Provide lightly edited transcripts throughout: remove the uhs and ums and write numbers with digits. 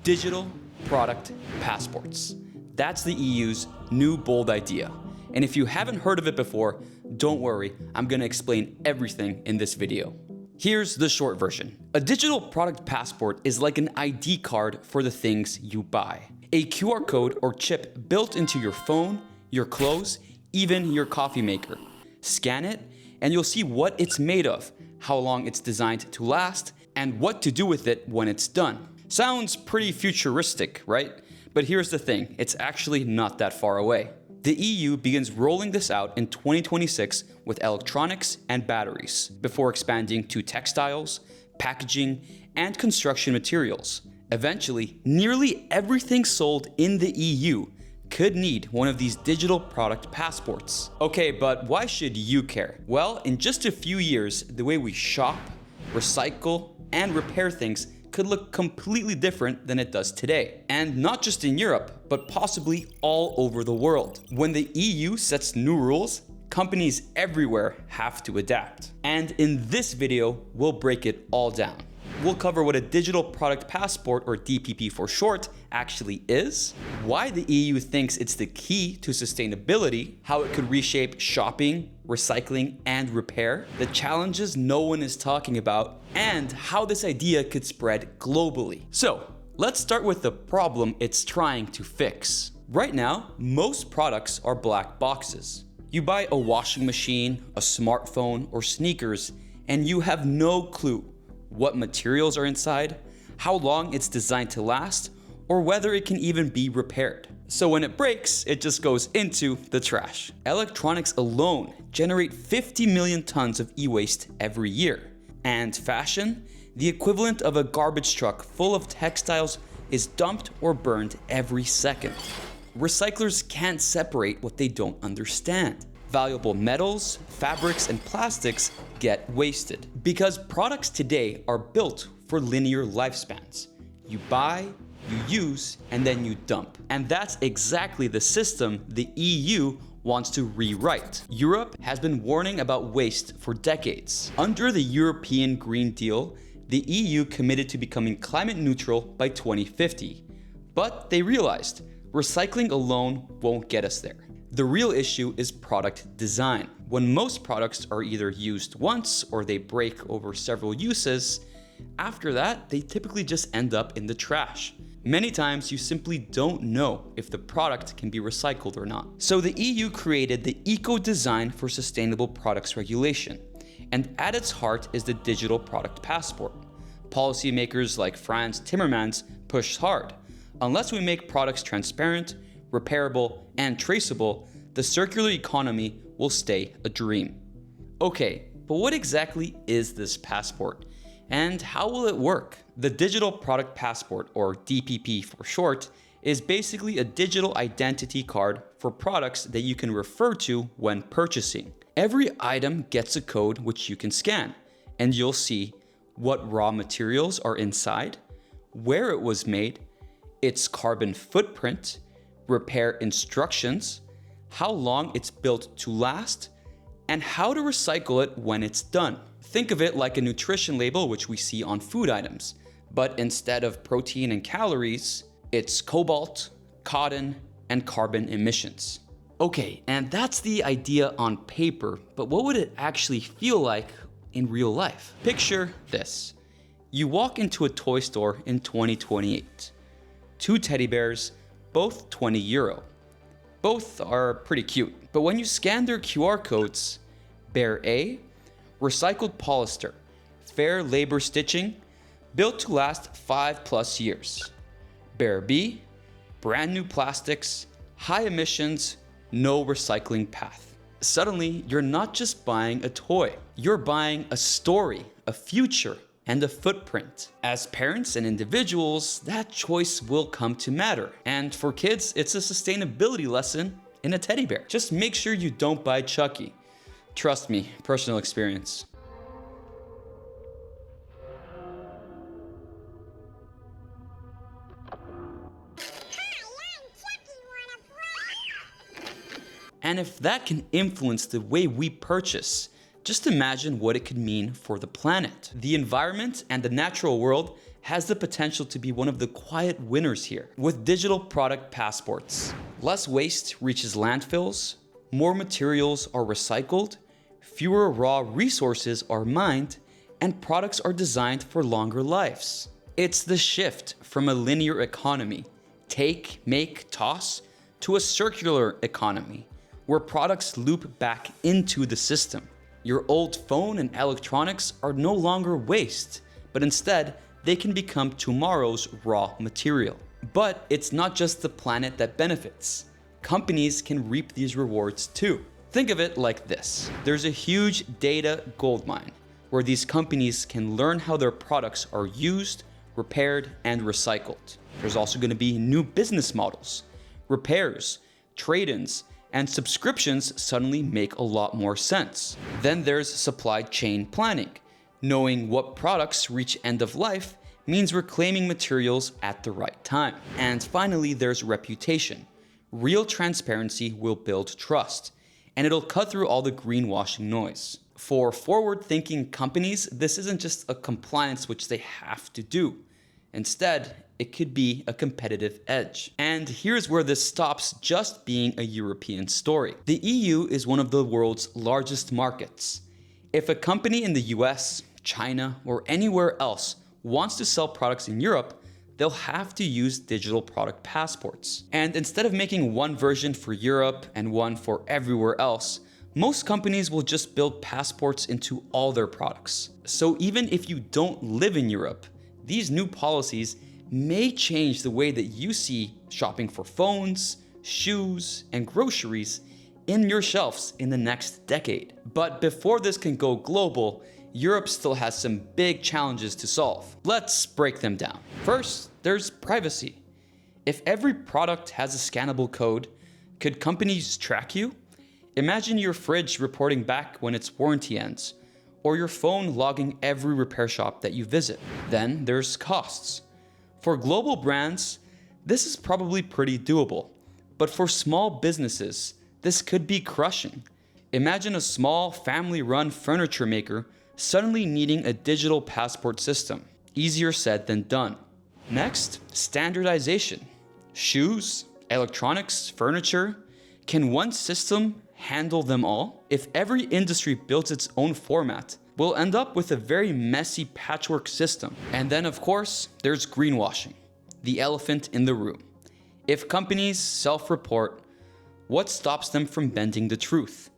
Digital product passports. That's the EU's new bold idea. And if you haven't heard of it before, don't worry, I'm gonna explain everything in this video. Here's the short version. A digital product passport is like an ID card for the things you buy. A QR code or chip built into your phone, your clothes, even your coffee maker. Scan it, and you'll see what it's made of, how long it's designed to last, and what to do with it when it's done. Sounds pretty futuristic, right? But here's the thing, it's actually not that far away. The EU begins rolling this out in 2026 with electronics and batteries, before expanding to textiles, packaging, and construction materials. Eventually, nearly everything sold in the EU could need one of these digital product passports. Okay, but why should you care? Well, in just a few years, the way we shop, recycle, and repair things could look completely different than it does today. And not just in Europe, but possibly all over the world. When the EU sets new rules, companies everywhere have to adapt. And in this video, we'll break it all down. We'll cover what a digital product passport, or DPP for short, actually is, why the EU thinks it's the key to sustainability, how it could reshape shopping, recycling, and repair, the challenges no one is talking about, and how this idea could spread globally. So, let's start with the problem it's trying to fix. Right now, most products are black boxes. You buy a washing machine, a smartphone, or sneakers, and you have no clue what materials are inside, how long it's designed to last, or whether it can even be repaired. So when it breaks, it just goes into the trash. Electronics alone generate 50 million tons of e-waste every year. And fashion, the equivalent of a garbage truck full of textiles, is dumped or burned every second. Recyclers can't separate what they don't understand. Valuable metals, fabrics, and plastics get wasted. Because products today are built for linear lifespans. You buy, you use, and then you dump. And that's exactly the system the EU wants to rewrite. Europe has been warning about waste for decades. Under the European Green Deal, the EU committed to becoming climate neutral by 2050. But they realized recycling alone won't get us there. The real issue is product design. When most products are either used once or they break over several uses, after that, they typically just end up in the trash. Many times, you simply don't know if the product can be recycled or not. So the EU created the Eco Design for Sustainable Products Regulation, and at its heart is the digital product passport. Policymakers like Frans Timmermans push hard. Unless we make products transparent, repairable, and traceable, the circular economy will stay a dream. Okay, but what exactly is this passport? And how will it work? The Digital Product Passport, or DPP for short, is basically a digital identity card for products that you can refer to when purchasing. Every item gets a code which you can scan, and you'll see what raw materials are inside, where it was made, its carbon footprint, repair instructions, how long it's built to last, and how to recycle it when it's done. Think of it like a nutrition label which we see on food items, but instead of protein and calories, it's cobalt, cotton, and carbon emissions. Okay, and that's the idea on paper, but what would it actually feel like in real life? Picture this. You walk into a toy store in 2028. Two teddy bears, both 20 euro. Both are pretty cute, but when you scan their QR codes, Bear A, recycled polyester, fair labor stitching, built to last 5+ years. Bear B, brand new plastics, high emissions, no recycling path. Suddenly, you're not just buying a toy, you're buying a story, a future, and a footprint. As parents and individuals, that choice will come to matter. And for kids, it's a sustainability lesson in a teddy bear. Just make sure you don't buy Chucky. Trust me, personal experience. And if that can influence the way we purchase, just imagine what it could mean for the planet. The environment and the natural world has the potential to be one of the quiet winners here with digital product passports. Less waste reaches landfills, more materials are recycled, fewer raw resources are mined, and products are designed for longer lives. It's the shift from a linear economy, take, make, toss, to a circular economy, where products loop back into the system. Your old phone and electronics are no longer waste, but instead, they can become tomorrow's raw material. But it's not just the planet that benefits. Companies can reap these rewards too. Think of it like this. There's a huge data goldmine where these companies can learn how their products are used, repaired, and recycled. There's also going to be new business models. Repairs, trade-ins, and subscriptions suddenly make a lot more sense. Then there's supply chain planning. Knowing what products reach end of life means reclaiming materials at the right time. And finally, there's reputation. Real transparency will build trust, and it'll cut through all the greenwashing noise. For forward-thinking companies, this isn't just a compliance which they have to do. Instead, it could be a competitive edge. And here's where this stops just being a European story. The EU is one of the world's largest markets. If a company in the US, China, or anywhere else wants to sell products in Europe, they'll have to use digital product passports. And instead of making one version for Europe and one for everywhere else, most companies will just build passports into all their products. So even if you don't live in Europe, these new policies may change the way that you see shopping for phones, shoes, and groceries in your shelves in the next decade. But before this can go global, Europe still has some big challenges to solve. Let's break them down. First, there's privacy. If every product has a scannable code, could companies track you? Imagine your fridge reporting back when its warranty ends, or your phone logging every repair shop that you visit. Then there's costs. For global brands, this is probably pretty doable, but for small businesses, this could be crushing. Imagine a small family-run furniture maker suddenly needing a digital passport system. Easier said than done. Next, standardization. Shoes, electronics, furniture. Can one system handle them all? If every industry builds its own format, we'll end up with a very messy patchwork system. And then, of course, there's greenwashing, the elephant in the room. If companies self-report, what stops them from bending the truth?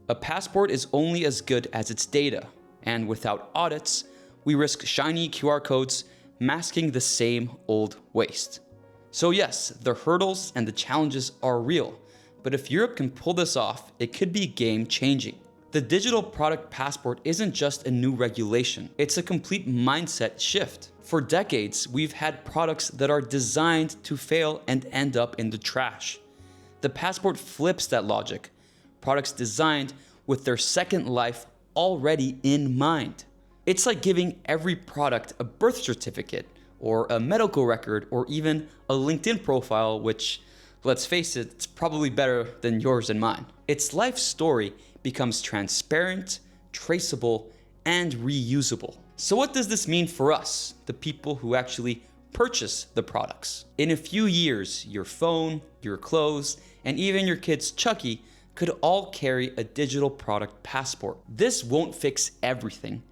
A passport is only as good as its data, and without audits, we risk shiny QR codes masking the same old waste. So yes, the hurdles and the challenges are real, but if Europe can pull this off, it could be game-changing. The digital product passport isn't just a new regulation, it's a complete mindset shift. For decades, we've had products that are designed to fail and end up in the trash. The passport flips that logic. Products designed with their second life already in mind. It's like giving every product a birth certificate, or a medical record, or even a LinkedIn profile, which, let's face it, it's probably better than yours and mine. Its life story becomes transparent, traceable, and reusable. So what does this mean for us, the people who actually purchase the products? In a few years, your phone, your clothes, and even your kid's Chucky could all carry a digital product passport. This won't fix everything,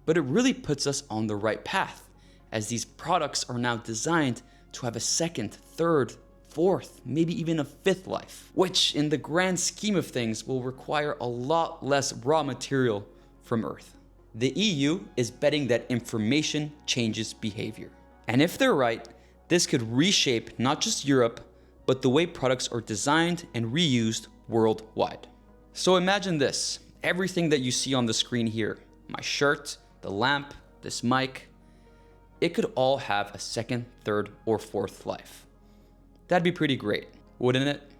but it really puts us on the right path, as these products are now designed to have a second, third, fourth, maybe even a fifth life, which in the grand scheme of things will require a lot less raw material from Earth. The EU is betting that information changes behavior. And if they're right, this could reshape not just Europe, but the way products are designed and reused worldwide. So imagine this, everything that you see on the screen here, my shirt, the lamp, this mic, it could all have a second, third, or fourth life. That'd be pretty great, wouldn't it?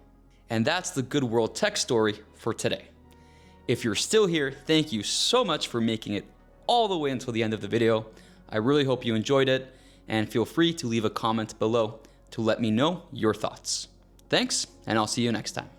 And that's the Good World Tech story for today. If you're still here, thank you so much for making it all the way until the end of the video. I really hope you enjoyed it, and feel free to leave a comment below to let me know your thoughts. Thanks, and I'll see you next time.